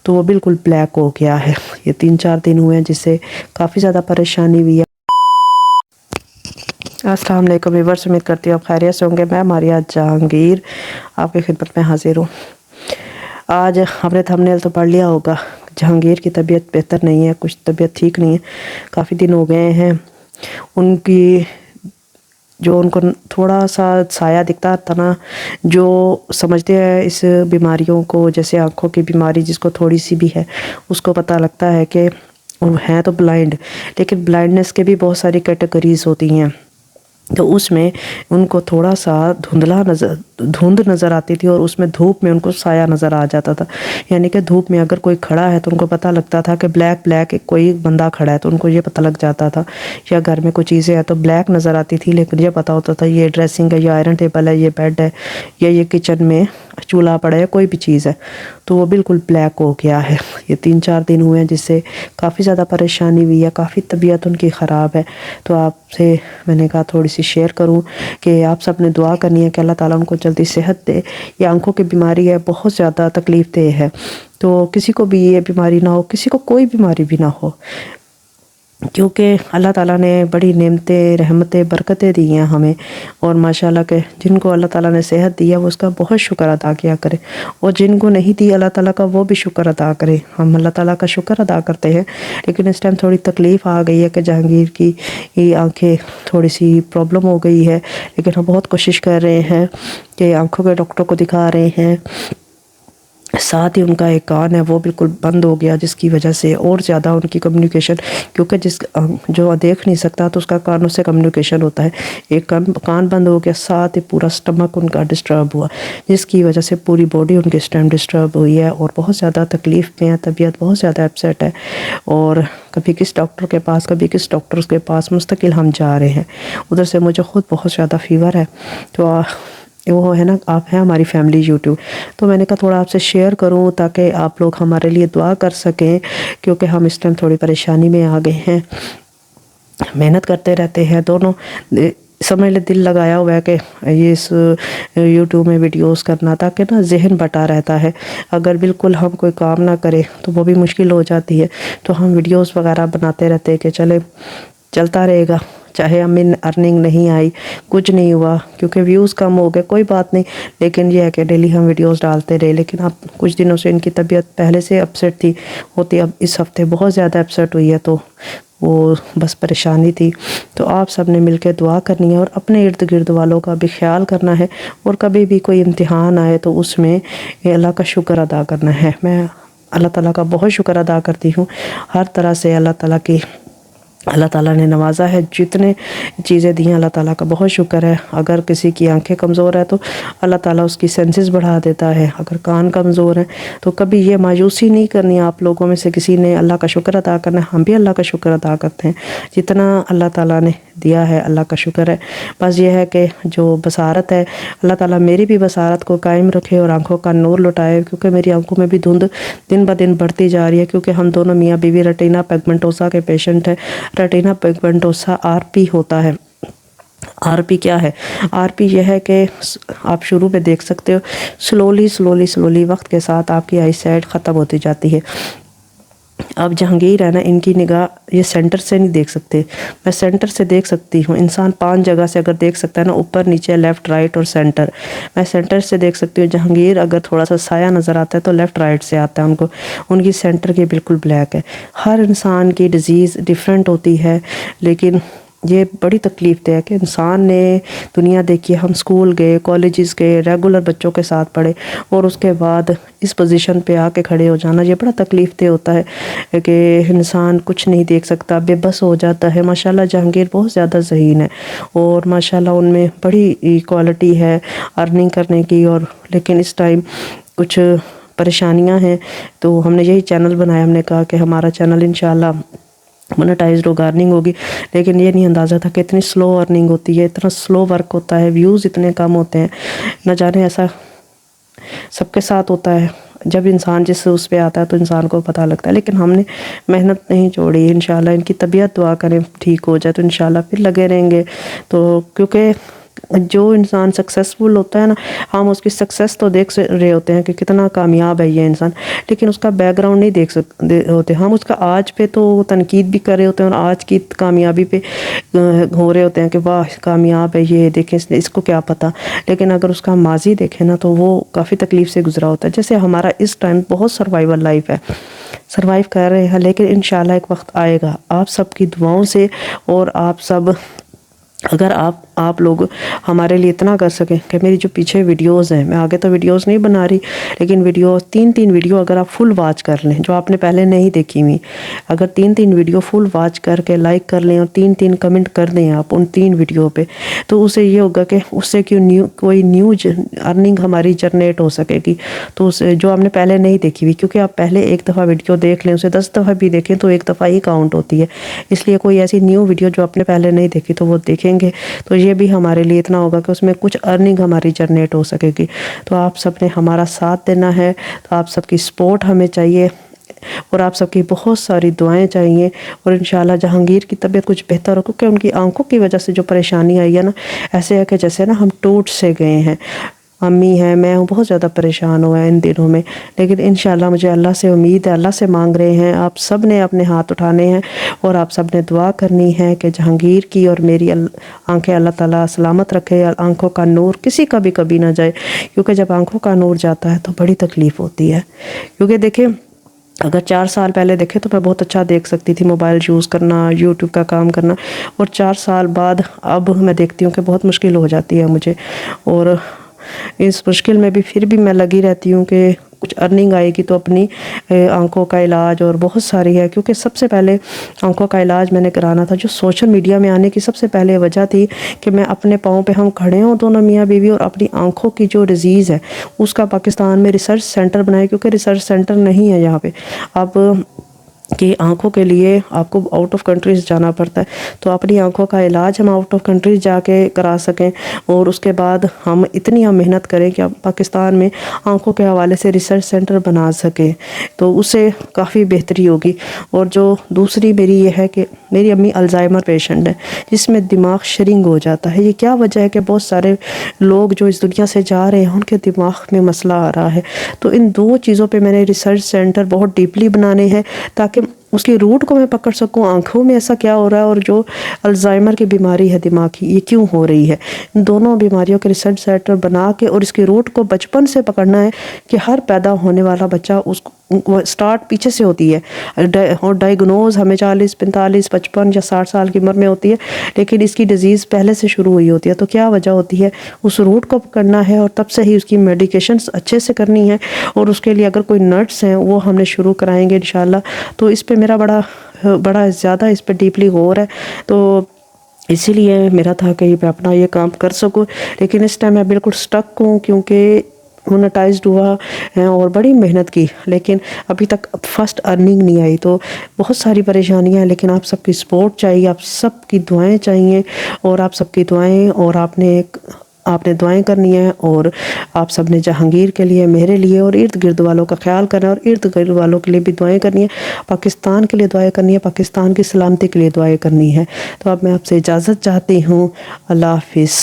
تو وہ بالکل بلیک ہو گیا ہے. یہ 3-4 دن ہوئے ہیں جس سے کافی زیادہ پریشانی ہوئی ہے. السلام علیکم ویورز، امید کرتی ہوں آپ خیریت سے ہوں گے. میں ماریہ جہانگیر آپ کی خدمت میں حاضر ہوں. آج آپ نے تھمبنیل تو پڑھ لیا ہوگا. جہانگیر کی طبیعت بہتر نہیں ہے، کچھ طبیعت ٹھیک نہیں ہے. کافی دن ہو گئے ہیں. ان کی جو ان کو تھوڑا سا سایہ دکھتا تھا نا، جو سمجھتے ہیں اس بیماریوں کو، جیسے آنکھوں کی بیماری جس کو تھوڑی سی بھی ہے، اس کو پتہ لگتا ہے کہ وہ ہیں تو بلائنڈ. لیکن بلائنڈنس کے بھی بہت ساری کیٹیگریز ہوتی ہیں. تو اس میں ان کو تھوڑا سا دھند نظر آتی تھی، اور اس میں دھوپ میں ان کو سایہ نظر آ جاتا تھا. یعنی کہ دھوپ میں اگر کوئی کھڑا ہے تو ان کو پتہ لگتا تھا کہ بلیک کوئی بندہ کھڑا ہے، تو ان کو یہ پتہ لگ جاتا تھا. یا گھر میں کوئی چیزیں ہیں تو بلیک نظر آتی تھی، لیکن یہ پتہ ہوتا تھا یہ ڈریسنگ ہے، یا آئرن ٹیبل ہے، یہ بیڈ ہے، یا یہ کچن میں چولہا پڑا ہے، کوئی بھی چیز ہے. تو وہ بالکل بلیک ہو گیا ہے. یہ 3-4 دن ہوئے ہیں جس سے کافی زیادہ پریشانی ہوئی ہے. کافی طبیعت ان کی خراب ہے. تو آپ سے میں نے کہا تھوڑی سی شیئر کروں کہ آپ سب نے دعا کرنی ہے کہ اللہ تعالیٰ ان کو جلدی صحت دے. یہ آنکھوں کی بیماری ہے، بہت زیادہ تکلیف دہ ہے. تو کسی کو بھی یہ بیماری نہ ہو، کسی کو کوئی بیماری بھی نہ ہو، کیونکہ اللہ تعالیٰ نے بڑی نعمتیں، رحمتیں، برکتیں دی ہیں ہمیں. اور ماشاءاللہ کہ جن کو اللہ تعالیٰ نے صحت دی ہے وہ اس کا بہت شکر ادا کیا کرے، اور جن کو نہیں دی اللہ تعالیٰ کا وہ بھی شکر ادا کرے. ہم اللہ تعالیٰ کا شکر ادا کرتے ہیں. لیکن اس ٹائم تھوڑی تکلیف آ گئی ہے کہ جہانگیر کی آنکھیں تھوڑی سی پرابلم ہو گئی ہے. لیکن ہم بہت کوشش کر رہے ہیں کہ آنکھوں کے ڈاکٹر کو دکھا رہے ہیں. ساتھ ہی ان کا ایک کان ہے وہ بالکل بند ہو گیا، جس کی وجہ سے اور زیادہ ان کی کمیونیکیشن، کیونکہ جو دیکھ نہیں سکتا تو اس کا کانوں سے کمیونیکیشن ہوتا ہے. ایک کان بند ہو گیا، ساتھ ہی پورا سٹمک ان کا ڈسٹرب ہوا، جس کی وجہ سے پوری باڈی ان کے اس ٹائم ڈسٹرب ہوئی ہے، اور بہت زیادہ تکلیف میں ہے. طبیعت بہت زیادہ اپسیٹ ہے، اور کبھی کس ڈاکٹر کے پاس، کبھی کس ڈاکٹر کے پاس مستقل ہم جا رہے ہیں. ادھر سے مجھے خود بہت زیادہ فیور ہے. تو وہ ہے نا، آپ ہیں ہماری فیملی یوٹیوب، تو میں نے کہا تھوڑا آپ سے شیئر کروں تاکہ آپ لوگ ہمارے لیے دعا کر سکیں، کیونکہ ہم اس ٹائم تھوڑی پریشانی میں آ گئے ہیں. محنت کرتے رہتے ہیں دونوں، سمجھ لے دل لگایا ہوا ہے کہ یہ اس یوٹیوب میں ویڈیوز کرنا، تاکہ نا ذہن بٹا رہتا ہے. اگر بالکل ہم کوئی کام نہ کریں تو وہ بھی مشکل ہو جاتی ہے. تو ہم ویڈیوز وغیرہ بناتے رہتے ہیں کہ چلتا رہے گا، چاہے ہمیں ارننگ نہیں آئی، کچھ نہیں ہوا، کیونکہ ویوز کم ہو گئے، کوئی بات نہیں. لیکن یہ ہے کہ ڈیلی ہم ویڈیوز ڈالتے رہے. لیکن اب کچھ دنوں سے ان کی طبیعت پہلے سے اپسیٹ تھی ہوتی، اب اس ہفتے بہت زیادہ اپسیٹ ہوئی ہے. تو وہ بس پریشانی تھی. تو آپ سب نے مل کے دعا کرنی ہے، اور اپنے ارد گرد والوں کا بھی خیال کرنا ہے. اور کبھی بھی کوئی امتحان آئے تو اس میں اللہ کا شکر ادا کرنا ہے. میں اللہ تعالیٰ کا بہت شکر ادا کرتی ہوں ہر طرح سے. اللہ تعالیٰ نے نوازا ہے، جتنے چیزیں دی ہیں اللہ تعالیٰ کا بہت شکر ہے. اگر کسی کی آنکھیں کمزور ہے تو اللہ تعالیٰ اس کی سینسز بڑھا دیتا ہے. اگر کان کمزور ہے تو کبھی یہ مایوسی نہیں کرنی. آپ لوگوں میں سے کسی نے اللہ کا شکر ادا کرنا ہے. ہم بھی اللہ کا شکر ادا کرتے ہیں. جتنا اللہ تعالیٰ نے دیا ہے اللہ کا شکر ہے. بس یہ ہے کہ جو بصارت ہے، اللہ تعالیٰ میری بھی بصارت کو قائم رکھے اور آنکھوں کا نور لٹائے، کیونکہ میری آنکھوں میں بھی دھند دن بہ دن بڑھتی جا رہی ہے. کیونکہ ہم دونوں میاں بیوی ریٹینا پیگمنٹوسا کے پیشنٹ ہیں. ریٹینا پیگمنٹوسا RP ہوتا ہے. RP کیا ہے؟ RP یہ ہے کہ آپ شروع میں دیکھ سکتے ہو، سلولی وقت کے ساتھ آپ کی آئی سائٹ ختم ہوتی جاتی ہے. اب جہانگیر ہے نا، ان کی نگاہ یہ سینٹر سے نہیں دیکھ سکتے. میں سینٹر سے دیکھ سکتی ہوں. انسان 5 جگہ سے اگر دیکھ سکتا ہے نا، اوپر نیچے لیفٹ رائٹ اور سینٹر، میں سینٹر سے دیکھ سکتی ہوں. جہانگیر اگر تھوڑا سا سایہ نظر آتا ہے تو لیفٹ رائٹ سے آتا ہے. ان کی سینٹر کی بالکل بلیک ہے. ہر انسان کی ڈیزیز ڈیفرنٹ ہوتی ہے. لیکن یہ بڑی تکلیف دہ ہے کہ انسان نے دنیا دیکھی. ہم سکول گئے، کالجز گئے، ریگولر بچوں کے ساتھ پڑھے، اور اس کے بعد اس پوزیشن پہ آ کے کھڑے ہو جانا، یہ بڑا تکلیف دہ ہوتا ہے کہ انسان کچھ نہیں دیکھ سکتا، بے بس ہو جاتا ہے. ماشاءاللہ جہانگیر بہت زیادہ ذہین ہے، اور ماشاءاللہ ان میں بڑی کوالٹی ہے ارننگ کرنے کی. اور لیکن اس ٹائم کچھ پریشانیاں ہیں. تو ہم نے یہی چینل بنایا. ہم نے کہا کہ ہمارا چینل انشاءاللہ مونیٹائزڈ ہوگا، ارننگ ہوگی. لیکن یہ نہیں اندازہ تھا کہ اتنی سلو ارننگ ہوتی ہے، اتنا سلو ورک ہوتا ہے، ویوز اتنے کم ہوتے ہیں. نہ جانے ایسا سب کے ساتھ ہوتا ہے. جب انسان جس اس پہ آتا ہے تو انسان کو پتہ لگتا ہے. لیکن ہم نے محنت نہیں چھوڑی. انشاءاللہ ان کی طبیعت دعا کریں ٹھیک ہو جائے تو انشاءاللہ پھر لگے رہیں گے. تو کیونکہ جو انسان سکسیسفل ہوتا ہے نا، ہم اس کی سکسیس تو دیکھ رہے ہوتے ہیں کہ کتنا کامیاب ہے یہ انسان، لیکن اس کا بیک گراؤنڈ نہیں دیکھ سکتے ہوتے. ہم اس کا آج پہ تو تنقید بھی کر رہے ہوتے ہیں اور آج کی کامیابی پہ ہو رہے ہوتے ہیں کہ واہ کامیاب ہے یہ، دیکھیں اس کو کیا پتہ. لیکن اگر اس کا ماضی دیکھیں نا تو وہ کافی تکلیف سے گزرا ہوتا ہے. جیسے ہمارا اس ٹائم بہت سروائیول لائف ہے، سروائیو کر رہے ہیں، لیکن انشاءاللہ ایک وقت آئے گا آپ سب کی دعاؤں سے، اور آپ سب اگر آپ لوگ ہمارے لیے اتنا کر سکیں کہ میری جو پیچھے ویڈیوز ہیں، میں آگے تو ویڈیوز نہیں بنا رہی، لیکن ویڈیو تین ویڈیو اگر آپ فل واچ کر لیں جو آپ نے پہلے نہیں دیکھی ہوئی، اگر تین ویڈیو فل واچ کر کے لائک کر لیں اور تین کمنٹ کر دیں آپ ان 3 ویڈیو پہ، تو اسے یہ ہوگا کہ اس سے کوئی نیو ارننگ ہماری جنریٹ ہو سکے گی. تو اسے جو آپ نے پہلے نہیں دیکھی ہوئی، کیونکہ آپ پہلے ایک دفعہ ویڈیو دیکھ لیں، اسے 10 دفعہ بھی دیکھیں تو ایک دفعہ ہی کاؤنٹ ہوتی ہے. اس لیے کوئی ایسی نیو ویڈیو جو آپ نے پہلے نہیں دیکھی تو وہ دیکھیں گے، تو یہ بھی ہمارے لیے اتنا ہوگا کہ اس میں کچھ ارننگ ہماری جنریٹ ہو سکے گی. تو آپ سب نے ہمارا ساتھ دینا ہے، تو آپ سب کی سپورٹ ہمیں چاہیے، اور آپ سب کی بہت ساری دعائیں چاہیے. اور انشاءاللہ جہانگیر کی طبیعت کچھ بہتر ہو، کیونکہ ان کی آنکھوں کی وجہ سے جو پریشانی آئی ہے نا، ایسے ہے کہ جیسے نا ہم ٹوٹ سے گئے ہیں. امی ہیں، میں ہوں، بہت زیادہ پریشان ہوا ہے ان دنوں میں، لیکن انشاءاللہ مجھے اللہ سے امید ہے، اللہ سے مانگ رہے ہیں. آپ سب نے اپنے ہاتھ اٹھانے ہیں اور آپ سب نے دعا کرنی ہے کہ جہانگیر کی اور میری آنکھیں اللہ تعالیٰ سلامت رکھے، اور آنکھوں کا نور کسی کا بھی کبھی نہ جائے، کیونکہ جب آنکھوں کا نور جاتا ہے تو بڑی تکلیف ہوتی ہے. کیونکہ دیکھیں اگر 4 سال پہلے دیکھیں تو میں بہت اچھا دیکھ سکتی تھی، موبائل یوز کرنا، یوٹیوب کا کام کرنا، اور 4 سال بعد اب میں دیکھتی ہوں کہ بہت مشکل ہو جاتی ہے مجھے. اور اس مشکل میں بھی پھر بھی میں لگی رہتی ہوں کہ کچھ ارننگ آئے گی تو اپنی آنکھوں کا علاج، اور بہت ساری ہے. کیونکہ سب سے پہلے آنکھوں کا علاج میں نے کرانا تھا. جو سوشل میڈیا میں آنے کی سب سے پہلے وجہ تھی کہ میں اپنے پاؤں پہ ہم کھڑے ہوں دونوں میاں بیوی، اور اپنی آنکھوں کی جو ڈیزیز ہے اس کا پاکستان میں ریسرچ سینٹر بنائے، کیونکہ ریسرچ سینٹر نہیں ہے یہاں پہ. اب کہ آنکھوں کے لیے آپ کو آؤٹ آف کنٹریز جانا پڑتا ہے، تو اپنی آنکھوں کا علاج ہم آؤٹ آف کنٹریز جا کے کرا سکیں، اور اس کے بعد ہم محنت کریں کہ پاکستان میں آنکھوں کے حوالے سے ریسرچ سینٹر بنا سکیں، تو اس سے کافی بہتری ہوگی. اور جو دوسری میری یہ ہے کہ میری امی الزائمر پیشنٹ ہے، جس میں دماغ شرنگ ہو جاتا ہے. یہ کیا وجہ ہے کہ بہت سارے لوگ جو اس دنیا سے جا رہے ہیں ان کے دماغ میں مسئلہ آ رہا ہے. تو ان 2 چیزوں پہ میں نے ریسرچ سینٹر بہت ڈیپلی بنانے ہیں، تاکہ اس کی روٹ کو میں پکڑ سکوں، آنکھوں میں ایسا کیا ہو رہا ہے، اور جو الزائمر کی بیماری ہے دماغ کی یہ کیوں ہو رہی ہے. ان دونوں بیماریوں کے ریسرچ سینٹر بنا کے اور اس کی روٹ کو بچپن سے پکڑنا ہے کہ ہر پیدا ہونے والا بچہ اس کو سٹارٹ پیچھے سے ہوتی ہے، اور ڈائیگنوز ہمیں 40 45 55 یا 60 سال کی عمر میں ہوتی ہے، لیکن اس کی ڈیزیز پہلے سے شروع ہوئی ہوتی ہے. تو کیا وجہ ہوتی ہے، اس روٹ کو پکڑنا ہے، اور تب سے ہی اس کی میڈیکیشنز اچھے سے کرنی ہے. اور اس کے لیے اگر کوئی نٹس ہیں وہ ہم نے شروع کرائیں گے انشاءاللہ. تو اس پہ میرا بڑا زیادہ اس پہ ڈیپلی غور ہے، تو اسی لیے میرا تھا کہ میں اپنا یہ کام کر سکوں. لیکن اس ٹائم میں بالکل سٹک ہوں، کیونکہ مونیٹائزڈ ہوا ہے اور بڑی محنت کی، لیکن ابھی تک فرسٹ ارننگ نہیں آئی. تو بہت ساری پریشانیاں ہیں، لیکن آپ سب کی سپورٹ چاہیے، آپ سب کی دعائیں چاہیے، اور آپ سب کی دعائیں، اور آپ نے دعائیں کرنی ہے. اور آپ سب نے جہانگیر کے لیے، میرے لیے اور ارد گرد والوں کا خیال کرنا ہے، اور ارد گرد والوں کے لیے بھی دعائیں کرنی ہے، پاکستان کے لیے دعائیں کرنی ہے، پاکستان کی سلامتی کے لیے دعائیں کرنی ہے. تو اب میں آپ سے اجازت چاہتی ہوں. اللہ حافظ.